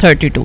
32।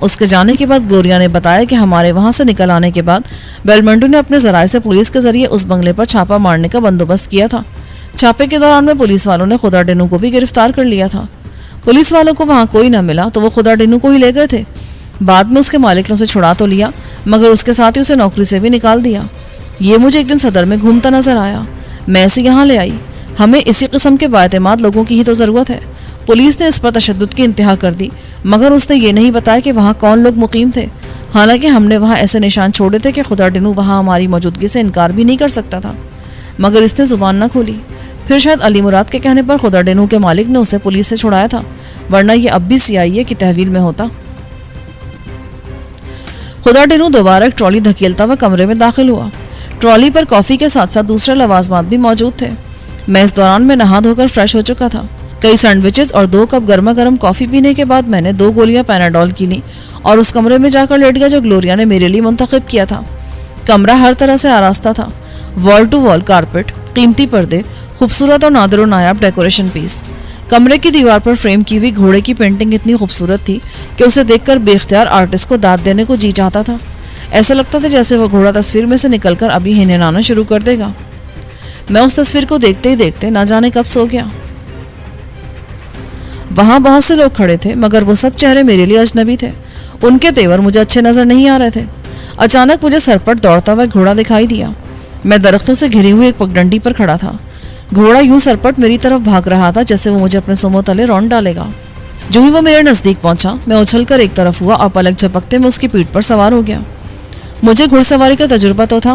اس کے جانے کے بعد گلوریا نے بتایا کہ ہمارے وہاں سے نکل آنے کے بعد بیلمنٹو نے اپنے ذرائع سے پولیس کے ذریعے اس بنگلے پر چھاپا مارنے کا بندوبست کیا تھا۔ چھاپے کے دوران میں پولیس والوں نے خدا ڈینو کو بھی گرفتار کر لیا تھا۔ پولیس والوں کو وہاں کوئی نہ ملا تو وہ خدا ڈینو کو ہی لے گئے تھے۔ بعد میں اس کے مالک نے اسے چھڑا تو لیا، مگر اس کے ساتھ ہی اسے نوکری سے بھی نکال دیا۔ یہ مجھے ایک دن صدر میں گھومتا نظر آیا، میں اسے یہاں لے آئی۔ ہمیں اسی قسم کے بااعتماد لوگوں کی ہی تو ضرورت ہے۔ پولیس نے اس پر تشدد کی انتہا کر دی، مگر اس نے یہ نہیں بتایا کہ وہاں کون لوگ مقیم تھے، حالانکہ ہم نے وہاں ایسے نشان چھوڑے تھے کہ خدا ڈینو وہاں ہماری موجودگی سے انکار بھی نہیں کر سکتا تھا، مگر اس نے زبان نہ کھولی۔ پھر شاید علی مراد کے کہنے پر خدا ڈینو کے مالک نے اسے پولیس سے چھڑایا تھا، ورنہ یہ اب بھی CIA کی تحویل میں ہوتا۔ خدا ڈینو دوبارہ ایک ٹرالی دھکیلتا ہوا کمرے میں داخل ہوا۔ ٹرالی پر کافی کے ساتھ ساتھ دوسرے لوازمات بھی موجود تھے۔ میں اس دوران میں نہا دھو کر فریش ہو چکا تھا۔ کئی سینڈوچز اور 2 کپ گرما گرم کافی پینے کے بعد میں نے 2 گولیاں پیناڈول کی لیں اور اس کمرے میں جا کر لیٹ گیا جو گلوریا نے میرے لیے منتخب کیا تھا۔ کمرہ ہر طرح سے آراستہ تھا، وال ٹو وال کارپٹ، قیمتی پردے، خوبصورت اور نادر و نایاب ڈیکوریشن پیس۔ کمرے کی دیوار پر فریم کی ہوئی گھوڑے کی پینٹنگ اتنی خوبصورت تھی کہ اسے دیکھ کر بے اختیار آرٹسٹ کو داد دینے کو جی چاہتا تھا۔ ایسا لگتا تھا جیسے وہ گھوڑا تصویر میں سے نکل کر ابھی ہنہنانا شروع کر دے گا۔ میں اس تصویر کو دیکھتے ہی دیکھتے نہ جانے کب سو گیا۔ وہاں بہت سے لوگ کھڑے تھے، مگر وہ سب چہرے میرے لیے اجنبی تھے۔ ان کے تیور مجھے اچھے نظر نہیں آ رہے تھے۔ اچانک مجھے سر پر دوڑتا ہوا گھوڑا دکھائی دیا۔ میں درختوں سے گھری ہوئی ایک پگڈنڈی پر کھڑا تھا۔ گھوڑا یوں سرپٹ میری طرف بھاگ رہا تھا جیسے وہ مجھے اپنے سومو تلے رونڈ ڈالے گا۔ جو ہی وہ میرے نزدیک پہنچا، میں اچھل کر ایک طرف ہوا اور پلک جھپکتے میں اس کی پیٹھ پر سوار ہو گیا۔ مجھے گھڑ سواری کا تجربہ تو تھا،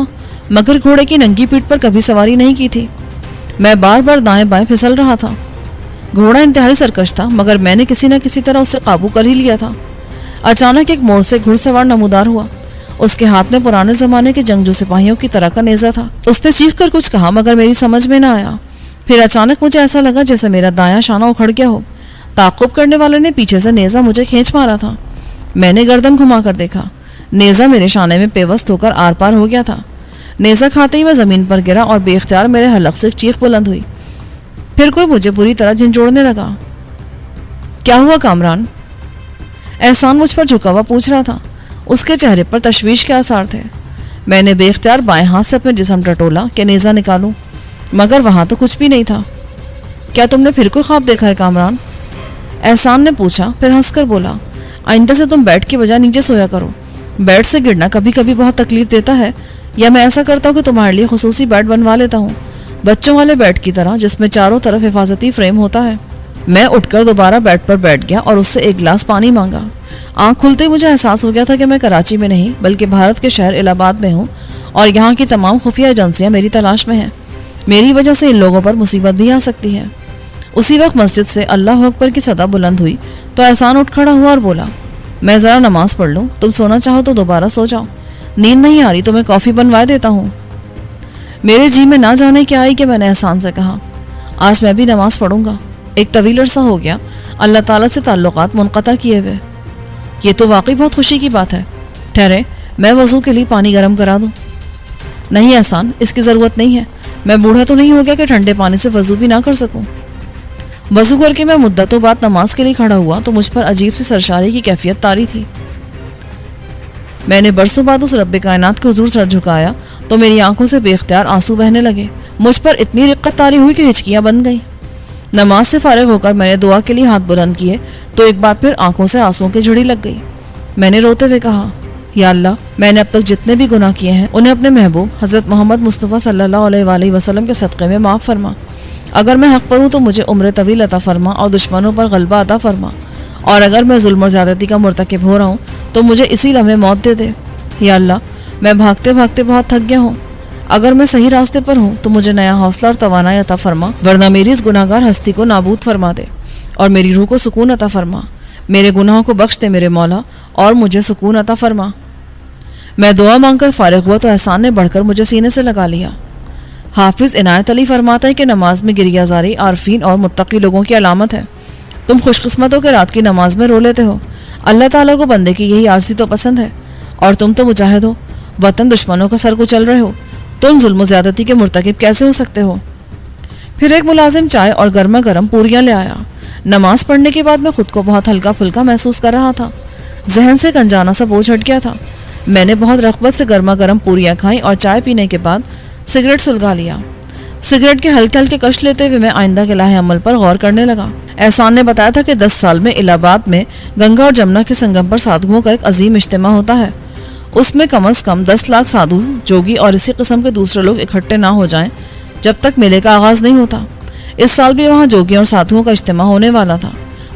مگر گھوڑے کی ننگی پیٹھ پر کبھی سواری نہیں کی تھی۔ میں بار بار دائیں بائیں پھسل رہا تھا۔ گھوڑا انتہائی سرکش تھا، مگر میں نے کسی نہ کسی طرح اسے قابو کر ہی لیا تھا۔ اچانک ایک موڑ سے گھڑ سوار نمودار ہوا۔ اس کے ہاتھ میں پرانے زمانے کے جنگجو سپاہیوں کی طرح کا نیزہ تھا۔ اس نے چیخ کر کچھ کہا، مگر میری سمجھ میں نہ آیا۔ پھر اچانک مجھے ایسا لگا جیسے میرا دایاں شانہ اکھڑ گیا ہو۔ تعقب کرنے والے نے پیچھے سے نیزہ مجھے کھینچ مارا تھا۔ میں نے گردن گھما کر دیکھا، نیزہ میرے شانے میں پیوست ہو کر آر پار ہو گیا تھا۔ نیزہ کھاتے ہی میں زمین پر گرا اور بے اختیار میرے حلق سے چیخ بلند ہوئی۔ پھر کوئی مجھے پوری طرح جھنجھوڑنے لگا۔ کیا ہوا کامران؟ احسان مجھ پر جھکا ہوا پوچھ رہا تھا۔ اس کے چہرے پر تشویش کے آثار تھے۔ میں نے بے اختیار بائیں ہاتھ سے اپنے جسم ٹٹولا کہ نیزہ نکالوں، مگر وہاں تو کچھ بھی نہیں تھا۔ کیا تم نے پھر کوئی خواب دیکھا ہے کامران؟ احسان نے پوچھا، پھر ہنس کر بولا، آئندہ سے تم بیڈ کی بجائے نیچے سویا کرو۔ بیڈ سے گرنا کبھی کبھی بہت تکلیف دیتا ہے، یا میں ایسا کرتا ہوں کہ تمہارے لیے خصوصی بیڈ بنوا لیتا ہوں، بچوں والے بیڈ کی طرح جس میں چاروں طرف حفاظتی فریم ہوتا ہے۔ میں اٹھ کر دوبارہ بیڈ پر بیٹھ گیا اور اس سے ایک گلاس پانی مانگا۔ آنکھ کھلتے مجھے احساس ہو گیا تھا کہ میں کراچی میں نہیں بلکہ بھارت کے شہر الہ آباد میں ہوں اور یہاں کی تمام خفیہ ایجنسیاں میری تلاش میں ہیں۔ میری وجہ سے ان لوگوں پر مصیبت بھی آ سکتی ہے۔ اسی وقت مسجد سے اللہ اکبر کی صدا بلند ہوئی تو احسان اٹھ کھڑا ہوا اور بولا، میں ذرا نماز پڑھ لوں، تم سونا چاہو تو دوبارہ سو جاؤ، نیند نہیں آ رہی تو میں کافی بنوا دیتا ہوں۔ میرے جی میں نہ جانے کیا آئی کہ میں نے احسان سے کہا، آج میں بھی نماز پڑھوں گا۔ ایک طویل عرصہ ہو گیا اللہ تعالیٰ سے تعلقات منقطع کیے ہوئے۔ یہ تو واقعی بہت خوشی کی بات ہے۔ ٹھہرے، میں وضو کے لیے پانی گرم کرا دوں؟ نہیں احسان، اس کی ضرورت نہیں ہے، میں بوڑھا تو نہیں ہو گیا کہ ٹھنڈے پانی سے وضو بھی نہ کر سکوں۔ وضو کر کے میں مدتوں بعد نماز کے لیے کھڑا ہوا تو مجھ پر عجیب سی سرشاری کی کیفیت طاری تھی۔ میں نے برسوں بعد اس رب کائنات کے حضور سر جھکایا تو میری آنکھوں سے بے اختیار آنسو بہنے لگے۔ مجھ پر اتنی رقت طاری ہوئی کہ ہچکیاں بن گئیں۔ نماز سے فارغ ہو کر میں نے دعا کے لیے ہاتھ بلند کیے تو ایک بار پھر آنکھوں سے آنسوؤں کی جھڑی لگ گئی۔ میں نے روتے ہوئے کہا، یا اللہ، میں نے اب تک جتنے بھی گناہ کیے ہیں انہیں اپنے محبوب حضرت محمد مصطفیٰ صلی اللہ علیہ وآلہ وسلم کے صدقے میں معاف فرما۔ اگر میں حق پر ہوں تو مجھے عمر طویل عطا فرما اور دشمنوں پر غلبہ عطا فرما، اور اگر میں ظلم و زیادتی کا مرتکب ہو رہا ہوں تو مجھے اسی لمحے موت دے دے۔ یا اللہ، میں بھاگتے بھاگتے بہت تھک گیا ہوں، اگر میں صحیح راستے پر ہوں تو مجھے نیا حوصلہ اور توانائی عطا فرما، ورنہ میری اس گناہ گار ہستی کو نابود فرما دے اور میری روح کو سکون عطا فرما۔ میرے گناہوں کو بخش دے میرے مولا اور مجھے سکون عطا فرما۔ میں دعا مانگ کر فارغ ہوا تو احسان نے بڑھ کر مجھے سینے سے لگا لیا۔ حافظ عنایت علی فرماتا ہے کہ نماز میں گریہ زاری عارفین اور متقی لوگوں کی علامت ہے۔ تم خوش قسمتوں کے رات کی نماز میں رو لیتے ہو۔ اللہ تعالیٰ کو بندے کی یہی عارضی تو پسند ہے، اور تم تو مجاہد ہو، وطن دشمنوں کا سر کچل رہے ہو، تم ظلم و زیادتی کے مرتکب کیسے ہو سکتے ہو؟ پھر ایک ملازم چائے اور گرما گرم پوریاں لے آیا۔ نماز پڑھنے کے بعد میں خود کو بہت ہلکا پھلکا محسوس کر رہا تھا۔ ذہن سے ایک انجانا سا بوجھ ہٹ گیا تھا۔ میں نے بہت رغبت سے گرما گرم پوریاں کھائیں اور چائے پینے کے بعد سگریٹ سلگا لیا۔ سگریٹ کے ہلکے ہلکے کش لیتے ہوئے میں آئندہ کے لاہ عمل پر غور کرنے لگا۔ احسان نے بتایا تھا کہ 10 سال میں الہ آباد میں گنگا اور جمنا کے سنگم پر سادھوؤں کا ایک عظیم اجتماع ہوتا ہے۔ اس میں کم از کم 10 لاکھ سادھو، جوگی اور اسی قسم کے دوسرے لوگ اکٹھے نہ ہو جائیں جب تک میلے کا آغاز نہیں ہوتا۔ اس سال بھی وہاں جوگیوں اور سادھوؤں کا اجتماع ہونے والا تھا،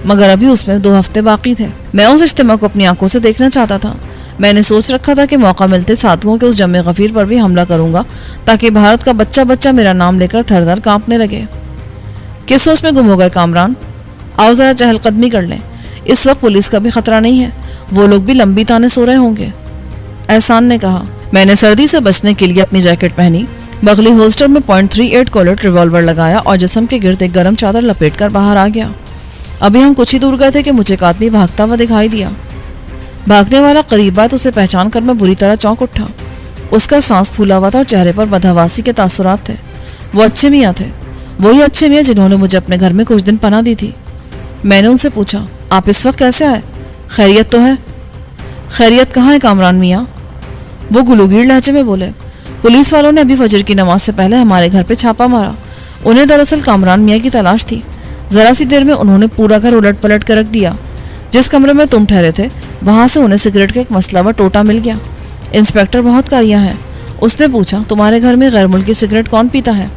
مگر ابھی اس میں 2 ہفتے باقی تھے۔ میں اس اجتماع کو اپنی آنکھوں سے دیکھنا چاہتا تھا۔ میں نے سوچ رکھا تھا کہ موقع ملتے سادھوؤں کے اس جمع غفیر پر بھی حملہ کروں گا تاکہ بھارت کا بچہ بچہ میرا نام لے کر تھر تھر کانپنے لگے۔ کس سوچ میں گم ہو گئے کامران؟ آؤ ذرا چہل قدمی کر لیں، اس وقت پولیس کا بھی خطرہ نہیں ہے، وہ لوگ بھی لمبی تانے سو رہے ہوں گے، احسان نے کہا۔ میں نے سردی سے بچنے کے لیے اپنی جیکٹ پہنی، بغلی ہولسٹر میں .38 کولیٹ ریوالور لگایا اور جسم کے گرد ایک گرم چادر لپیٹ کر باہر آ گیا۔ ابھی ہم کچھ ہی دور گئے تھے کہ مجھے ایک آدمی بھاگتا ہوا دکھائی دیا۔ بھاگنے والا قریب آیا تو اسے پہچان کر میں بری طرح چونک اٹھا۔ اس کا سانس پھولا ہوا تھا اور چہرے پر بدحواسی کے تاثرات تھے۔ وہ اچھے میاں تھے، وہی اچھے میاں جنہوں نے مجھے اپنے گھر میں کچھ دن پناہ دی تھی۔ میں نے ان سے پوچھا، آپ اس وقت کیسے آئے؟ خیریت تو ہے؟ خیریت کہاں ہے کامران میاں؟ وہ گلوگیر لہجے میں بولے، پولیس والوں نے ابھی فجر کی نماز سے پہلے ہمارے گھر پہ چھاپا مارا۔ انہیں دراصل کامران میاں کی تلاش تھی۔ ذرا سی دیر میں انہوں نے پورا گھر الٹ پلٹ کر رکھ دیا۔ جس کمرے میں تم ٹھہرے تھے وہاں سے انہیں سگریٹ کا ایک مسلح ٹوٹا مل گیا۔ انسپیکٹر بہت کاریاں ہیں۔ اس نے پوچھا، تمہارے گھر میں غیر ملکی سگریٹ کون پیتا ہے؟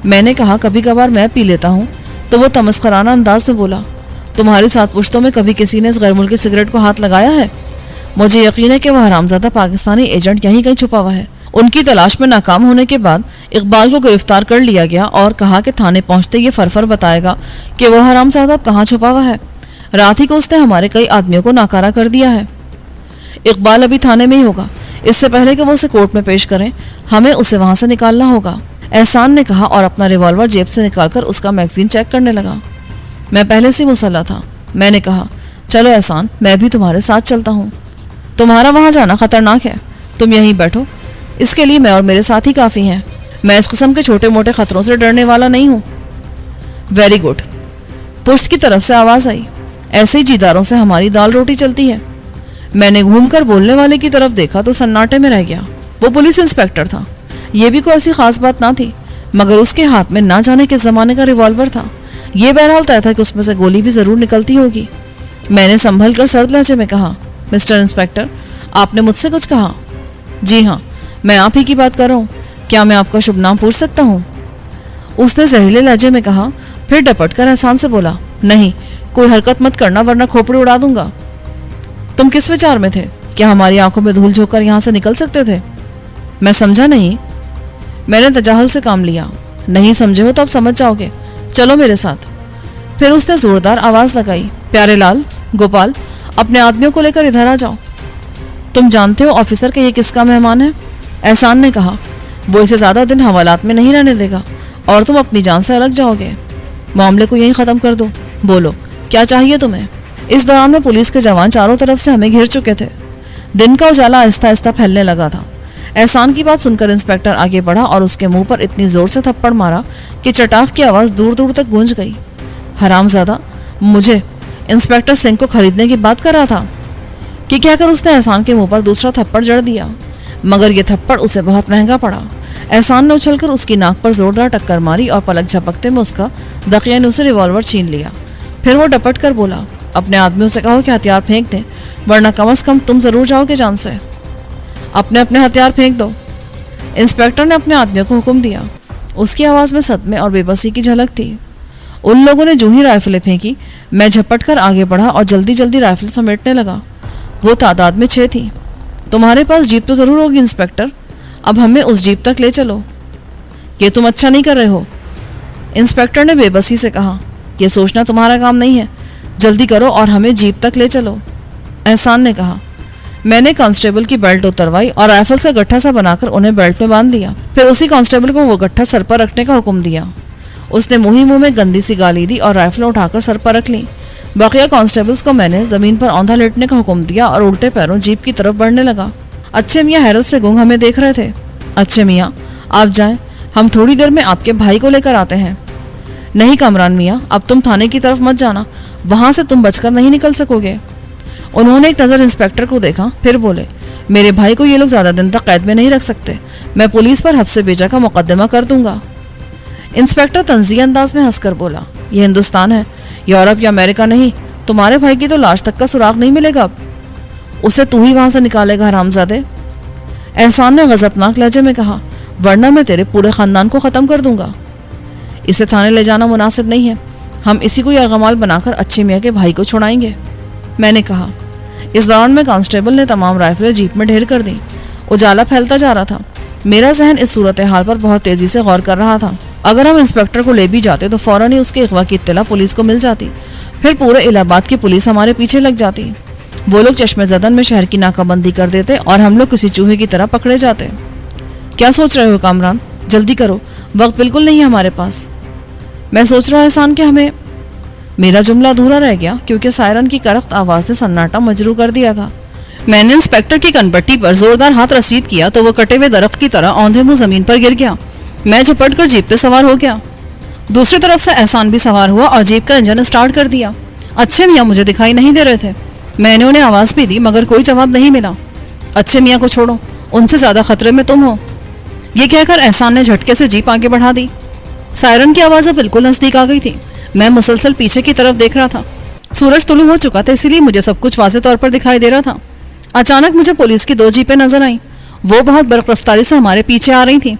میں نے کہا، کبھی کبھار میں پی لیتا ہوں۔ تو وہ تمسخرانہ انداز میں بولا، تمہاری 7 پشتوں میں کبھی کسی نے اس غیر ملکی سگریٹ کو ہاتھ لگایا ہے؟ مجھے یقین ہے کہ وہ حرامزادہ پاکستانی ایجنٹ یہیں کہیں چھپا ہوا ہے۔ ان کی تلاش میں ناکام ہونے کے بعد اقبال کو گرفتار کر لیا گیا اور کہا کہ تھانے پہنچتے یہ فرفر بتائے گا کہ وہ حرامزادہ اب کہاں چھپا ہوا ہے۔ رات ہی کو اس نے ہمارے کئی آدمیوں کو ناکارہ کر دیا ہے۔ اقبال ابھی تھانے میں ہی ہوگا۔ اس سے پہلے کہ وہ اسے کورٹ میں پیش کریں ہمیں اسے وہاں سے نکالنا ہوگا، احسان نے کہا اور اپنا ریوالور جیب سے نکال کر اس کا میگزین چیک کرنے لگا۔ میں پہلے سے مسلح تھا۔ میں نے کہا، چلو احسان، میں بھی تمہارے ساتھ چلتا ہوں۔ تمہارا وہاں جانا خطرناک ہے، تم یہیں بیٹھو، اس کے لیے میں اور میرے ساتھی کافی ہیں۔ میں اس قسم کے چھوٹے موٹے خطروں سے ڈرنے والا نہیں ہوں۔ ویری گڈ، پشت کی طرف سے آواز آئی۔ ایسے ہی جیداروں سے ہماری دال روٹی چلتی ہے۔ میں نے گھوم کر بولنے والے کی طرف دیکھا تو سناٹے میں رہ گیا۔ وہ پولیس انسپیکٹر تھا۔ یہ بھی کوئی ایسی خاص بات نہ تھی، مگر اس کے ہاتھ میں نہ جانے کس زمانے کا ریوالور تھا۔ یہ بہرحال طے تھا کہ اس میں سے گولی بھی ضرور نکلتی ہوگی۔ میں نے سنبھل کر سرد لہجے میں کہا، مسٹر انسپیکٹر، آپ نے مجھ سے کچھ کہا؟ جی ہاں، میں آپ ہی کی بات کر رہا ہوں۔ کیا میں آپ کا شبھ نام پوچھ سکتا ہوں؟ اس نے زہریلے لہجے میں کہا، پھر ڈپٹ کر احسان سے بولا، نہیں، کوئی حرکت مت کرنا ورنہ کھوپڑی اڑا دوں گا۔ تم کس وچار میں تھے؟ کیا ہماری آنکھوں میں دھول جھونک کر یہاں سے نکل سکتے تھے؟ میں سمجھا نہیں۔ میں نے تجاہل سے کام لیا۔ نہیں سمجھے ہو تو اب سمجھ جاؤ گے، چلو میرے ساتھ۔ پھر اس نے زوردار آواز لگائی، پیارے لال، گوپال، اپنے آدمیوں کو لے کر ادھر آ جاؤ۔ تم جانتے ہو آفیسر کہ یہ کس کا مہمان ہے؟ احسان نے کہا، وہ اسے زیادہ دن حوالات میں نہیں رہنے دے گا اور تم اپنی جان سے الگ جاؤ گے۔ معاملے کو یہیں ختم کر دو، بولو کیا چاہیے تمہیں؟ اس دوران میں پولیس کے جوان چاروں طرف سے ہمیں گھیر چکے تھے۔ دن کا اجالا آہستہ آہستہ پھیلنے لگا تھا۔ احسان کی بات سن کر انسپیکٹر آگے بڑھا اور اس کے منہ پر اتنی زور سے تھپڑ مارا کہ چٹاخ کی آواز دور دور تک گونج گئی۔ حرامزادہ، مجھے انسپیکٹر سنگھ کو خریدنے کی بات کر رہا تھا کہ کہہ کر اس نے احسان کے منہ پر دوسرا تھپڑ جڑ دیا، مگر یہ تھپڑ اسے بہت مہنگا پڑا۔ احسان نے اچھل کر اس کی ناک پر زوردار ٹکر ماری اور پلک جھپکتے میں اس کا دقیہ نے اسے ریوالور چھین لیا۔ پھر وہ ڈپٹ کر بولا، اپنے آدمیوں سے کہو کہ ہتھیار پھینک دیں ورنہ کم از کم تم ضرور جاؤ گے جان سے۔ اپنے ہتھیار پھینک دو، انسپیکٹر نے اپنے آدمیوں کو حکم دیا۔ اس کی آواز میں صدمے اور بے بسی کی جھلک تھی۔ ان لوگوں نے جو ہی رائفلیں پھینکی، میں جھپٹ کر آگے بڑھا اور جلدی جلدی رائفل سمیٹنے لگا۔ وہ تعداد میں 6 تھی۔ تمہارے پاس جیپ تو ضرور ہوگی انسپیکٹر، اب ہمیں اس جیپ تک لے چلو۔ یہ تم اچھا نہیں کر رہے ہو، انسپیکٹر نے بے بسی سے کہا۔ یہ سوچنا تمہارا کام نہیں ہے، جلدی کرو اور ہمیں جیپ تک لے چلو، احسان نے کہا۔ میں نے کانسٹیبل کی بیلٹ اتروائی اور رائفل سے گٹھا سا بنا کر انہیں بیلٹ میں باندھ دیا۔ پھر اسی کانسٹیبل کو وہ گٹھا سر پر رکھنے کا حکم دیا۔ اس نے منہ میں گندی سی گالی دی اور رائفل اٹھا کر سر پر رکھ لی۔ بقیہ کانسٹیبلز کو میں نے زمین پر اوندھا لیٹنے کا حکم دیا اور الٹے پیروں جیپ کی طرف بڑھنے لگا۔ اچھے میاں حیرت سے گنگ ہمیں دیکھ رہے تھے۔ اچھے میاں، آپ جائیں، ہم تھوڑی دیر میں آپ کے بھائی کو لے کر آتے ہیں۔ نہیں کامران میاں، اب تم تھانے کی طرف مت جانا، وہاں سے تم بچ کر نہیں نکل سکو گے۔ انہوں نے ایک نظر انسپیکٹر کو دیکھا، پھر بولے، میرے بھائی کو یہ لوگ زیادہ دن تک قید میں نہیں رکھ سکتے، میں پولیس پر حبس بیجا کا مقدمہ کر دوں گا۔ انسپیکٹر طنزیہ انداز میں ہنس کر بولا، یہ ہندوستان ہے، یورپ یا امریکہ نہیں، تمہارے بھائی کی تو لاش تک کا سراغ نہیں ملے گا، اب اسے تو ہی وہاں سے نکالے گا حرامزادے۔ احسان نے غضبناک لہجے میں کہا، ورنہ میں تیرے پورے خاندان کو ختم کر دوں گا۔ اسے تھانے لے جانا مناسب نہیں ہے، ہم اسی کو یرغمال بنا کر اچھے میاں کے بھائی کو چھڑائیں گے، میں نے کہا۔ اس دوران میں کانسٹیبل نے تمام رائفلیں جیپ میں ڈھیر کر دیں۔ اجالا پھیلتا جا رہا تھا۔ میرا ذہن اس صورتحال پر بہت تیزی سے غور کر رہا تھا۔ اگر ہم انسپیکٹر کو لے بھی جاتے تو فوراً ہی اس کے اغوا کی اطلاع پولیس کو مل جاتی، پھر پورے الہ آباد کی پولیس ہمارے پیچھے لگ جاتی، وہ لوگ چشمے زدن میں شہر کی ناکہ بندی کر دیتے اور ہم لوگ کسی چوہے کی طرح پکڑے جاتے۔ کیا سوچ رہے ہو کامران؟ جلدی کرو، وقت بالکل نہیں ہے ہمارے پاس۔ میں سوچ رہا احسان کہ ہمیں… میرا جملہ ادھورا رہ گیا کیونکہ سائرن کی کرخت آواز نے سناٹا مجروح کر دیا تھا۔ میں نے انسپیکٹر کی کنپٹی پر زوردار ہاتھ رسید کیا تو وہ کٹے ہوئے درخت کی طرح اوندھے منہ زمین پر گر گیا۔ میں جھپٹ کر جیپ پہ سوار ہو گیا۔ دوسری طرف سے احسان بھی سوار ہوا اور جیپ کا انجن اسٹارٹ کر دیا۔ اچھے میاں مجھے دکھائی نہیں دے رہے تھے۔ میں نے انہیں آواز بھی دی مگر کوئی جواب نہیں ملا۔ اچھے میاں کو چھوڑو، ان سے زیادہ خطرے میں تم ہو، یہ کہہ کر احسان نے جھٹکے سے جیپ آگے بڑھا دی۔ سائرن کی آوازیں بالکل نزدیک آ گئی تھی۔ میں مسلسل پیچھے کی طرف دیکھ رہا تھا۔ سورج طلوع ہو چکا تھا، اسی لیے مجھے سب کچھ واضح طور پر دکھائی دے رہا تھا۔ اچانک مجھے پولیس کی 2 جیپیں نظر آئیں۔ وہ بہت برق رفتاری سے ہمارے پیچھے آ رہی تھیں۔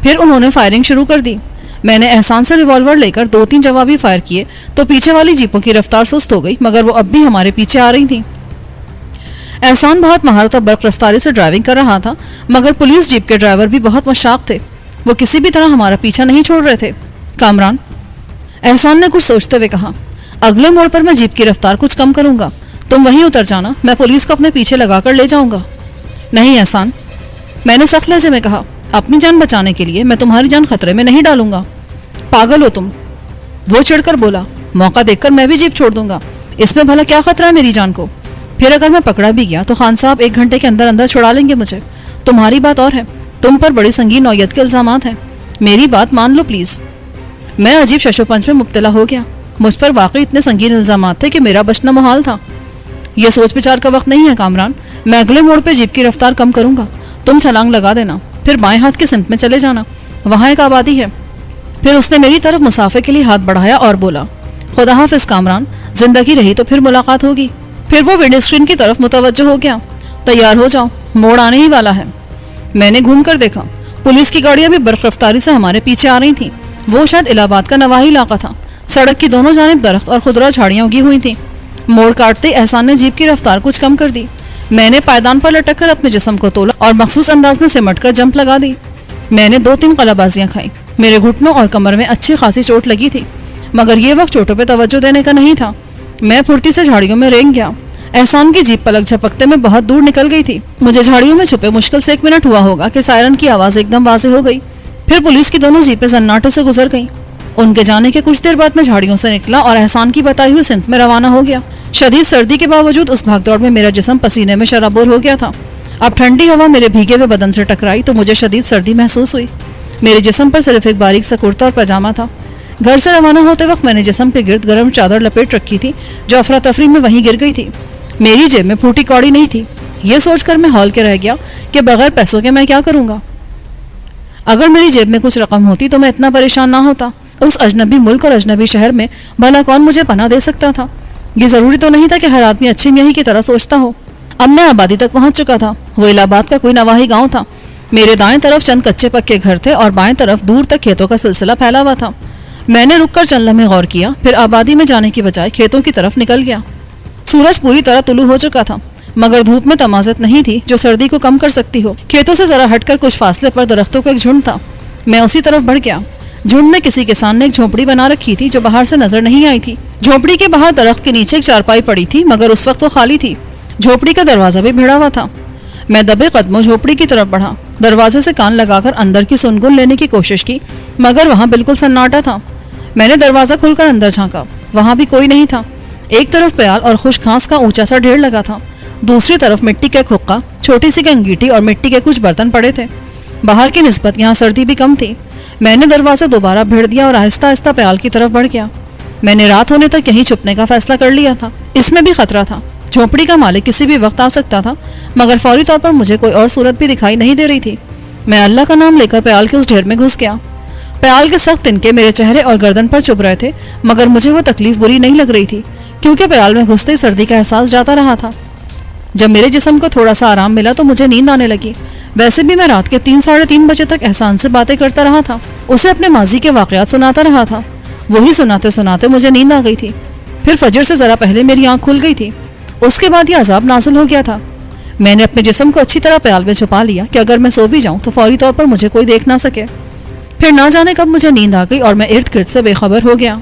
پھر انہوں نے فائرنگ شروع کر دی۔ میں نے احسان سے ریوالور لے کر 2-3 جوابی فائر کیے تو پیچھے والی جیپوں کی رفتار سست ہو گئی مگر وہ اب بھی ہمارے پیچھے آ رہی تھیں۔ احسان بہت مہارت اور برق رفتاری سے ڈرائیونگ کر رہا تھا مگر پولیس جیپ کے ڈرائیور بھی بہت مشتاق تھے، وہ کسی بھی طرح ہمارا پیچھا نہیں چھوڑ رہے تھے۔ کامران، احسان نے کچھ سوچتے ہوئے کہا، اگلے موڑ پر میں جیپ کی رفتار کچھ کم کروں گا، تم وہیں اتر جانا، میں پولیس کو اپنے پیچھے لگا کر لے جاؤں گا۔ نہیں احسان، میں نے سخت لہجے میں کہا، اپنی جان بچانے کے لیے میں تمہاری جان خطرے میں نہیں ڈالوں گا۔ پاگل ہو تم، وہ چڑھ کر بولا، موقع دیکھ کر میں بھی جیپ چھوڑ دوں گا، اس میں بھلا کیا خطرہ ہے میری جان کو؟ پھر اگر میں پکڑا بھی گیا تو خان صاحب 1 گھنٹے کے اندر اندر چھڑا لیں گے مجھے۔ تمہاری بات اور ہے، تم پر بڑی سنگین نوعیت کے الزامات ہیں، میری بات مان لو پلیز۔ میں عجیب ششو پنج میں مبتلا ہو گیا۔ مجھ پر واقعی اتنے سنگین الزامات تھے کہ میرا بچنا محال تھا۔ یہ سوچ بچار کا وقت نہیں ہے کامران، میں اگلے موڑ پہ جیپ کی رفتار کم کروں گا، تم چھلانگ لگا دینا، پھر بائیں ہاتھ کے سمت میں چلے جانا، وہاں ایک آبادی ہے۔ پھر اس نے میری طرف مسافے کے لیے ہاتھ بڑھایا اور بولا، خدا حافظ کامران، زندگی رہی تو پھر ملاقات ہوگی۔ پھر وہ ونڈو اسکرین کی طرف متوجہ ہو گیا، تیار ہو جاؤ، موڑ آنے ہی والا ہے۔ میں نے گھوم کر دیکھا، پولیس کی گاڑیاں بھی برق رفتاری سے ہمارے پیچھے آ رہی تھیں۔ وہ شاید الہ آباد کا نواحی علاقہ تھا۔ سڑک کی دونوں جانب درخت اور خضرا جھاڑیاں اگی ہوئی تھیں۔ موڑ کاٹتے احسان نے جیپ کی رفتار کچھ کم کر دی۔ میں نے پائدان پر لٹک کر اپنے جسم کو تولا اور مخصوص انداز میں سمٹ کر جمپ لگا دی۔ میں نے 2-3 قلابازیاں کھائیں۔ میرے گھٹنوں اور کمر میں اچھی خاصی چوٹ لگی تھی مگر یہ وقت چوٹوں پہ توجہ دینے کا نہیں تھا۔ میں پھرتی سے جھاڑیوں میں رینگ گیا۔ احسان کی جیپ پلک جھپکتے میں بہت دور نکل گئی تھی۔ مجھے جھاڑیوں میں چھپے مشکل سے 1 منٹ ہوا ہوگا کہ سائرن کی آواز ایک دم واضح ہو گئی۔ پھر پولیس کی دونوں جیپیں سناٹے سے گزر گئیں۔ ان کے جانے کے کچھ دیر بعد میں جھاڑیوں سے نکلا اور احسان کی بتائی ہوئی سمت میں روانہ ہو گیا۔ شدید سردی کے باوجود اس بھاگ دوڑ میں میرا جسم پسینے میں شرابور ہو گیا تھا۔ اب ٹھنڈی ہوا میرے بھیگے ہوئے بدن سے ٹکرائی تو مجھے شدید سردی محسوس ہوئی۔ میرے جسم پر صرف ایک باریک سا کرتا اور پاجامہ تھا۔ گھر سے روانہ ہوتے وقت میں نے جسم کے گرد گرم چادر لپیٹ رکھی تھی جو افراتفری میں وہیں گر گئی تھی۔ میری جیب میں پھوٹی کوڑی نہیں تھی۔ یہ سوچ کر میں ہال کے رہ گیا کہ بغیر پیسوں کے میں کیا کروں گا۔ اگر میری جیب میں کچھ رقم ہوتی تو میں اتنا پریشان نہ ہوتا۔ اس اجنبی ملک اور اجنبی شہر میں بھلا کون مجھے پناہ دے سکتا تھا؟ یہ ضروری تو نہیں تھا کہ ہر آدمی اچھی میاں کی طرح سوچتا ہو۔ اب میں آبادی تک پہنچ چکا تھا۔ وہ الہ آباد کا کوئی نواحی گاؤں تھا۔ میرے دائیں طرف چند کچے پکے گھر تھے اور بائیں طرف دور تک کھیتوں کا سلسلہ پھیلا ہوا تھا۔ میں نے رک کر چند لمحے غور کیا، پھر آبادی میں جانے کی بجائے کھیتوں کی طرف نکل گیا۔ سورج پوری طرح طلوع ہو چکا تھا مگر دھوپ میں تمازت نہیں تھی جو سردی کو کم کر سکتی ہو۔ کھیتوں سے ذرا ہٹ کر کچھ فاصلے پر درختوں کا ایک جھنڈ تھا۔ میں اسی طرف بڑھ گیا۔ جھنڈ میں کسی کسان نے ایک جھونپڑی بنا رکھی تھی جو باہر سے نظر نہیں آئی تھی۔ جھونپڑی کے باہر درخت کے نیچے ایک چارپائی پڑی تھی مگر اس وقت وہ خالی تھی۔ جھونپڑی کا دروازہ بھی بھیڑا ہوا تھا۔ میں دبے قدموں جھونپڑی کی طرف بڑھا۔ دروازے سے کان لگا کر اندر کی سنگن لینے کی کوشش کی مگر وہاں بالکل سناٹا تھا۔ میں نے دروازہ کھول کر اندر جھانکا، وہاں بھی کوئی نہیں تھا۔ ایک طرف پیال اور خشک گھاس کا اونچا سا ڈھیر لگا تھا، دوسری طرف مٹی کا کھکا، چھوٹی سی انگیٹھی اور مٹی کے کچھ برتن پڑے تھے۔ باہر کی نسبت یہاں سردی بھی کم تھی۔ میں نے دروازہ دوبارہ بھیڑ دیا اور آہستہ آہستہ پیال کی طرف بڑھ گیا۔ میں نے رات ہونے تک یہیں چھپنے کا فیصلہ کر لیا تھا۔ اس میں بھی خطرہ تھا۔ جھونپڑی کا مالک کسی بھی وقت آ سکتا تھا، مگر فوری طور پر مجھے کوئی اور صورت بھی دکھائی نہیں دے رہی تھی۔ میں اللہ کا نام لے کر پیال کے اس ڈھیر میں گھس گیا۔ پیال کے سخت تنکے میرے چہرے اور گردن پر چبھ رہے تھے، مگر مجھے وہ تکلیف بری نہیں لگ رہی تھی، کیونکہ پیال میں گھستے ہی سردی کا احساس جاتا رہا تھا۔ جب میرے جسم کو تھوڑا سا آرام ملا تو مجھے نیند آنے لگی۔ ویسے بھی میں رات کے 3-3:30 بجے تک احسان سے باتیں کرتا رہا تھا، اسے اپنے ماضی کے واقعات سناتا رہا تھا۔ وہی سناتے سناتے مجھے نیند آ گئی تھی۔ پھر فجر سے ذرا پہلے میری آنکھ کھل گئی تھی۔ اس کے بعد یہ عذاب نازل ہو گیا تھا۔ میں نے اپنے جسم کو اچھی طرح پیال میں چھپا لیا کہ اگر میں سو بھی جاؤں تو فوری طور پر مجھے کوئی دیکھ نہ سکے۔ پھر نہ جانے کب مجھے نیند آ گئی اور میں ارد گرد سے بے خبر ہو گیا۔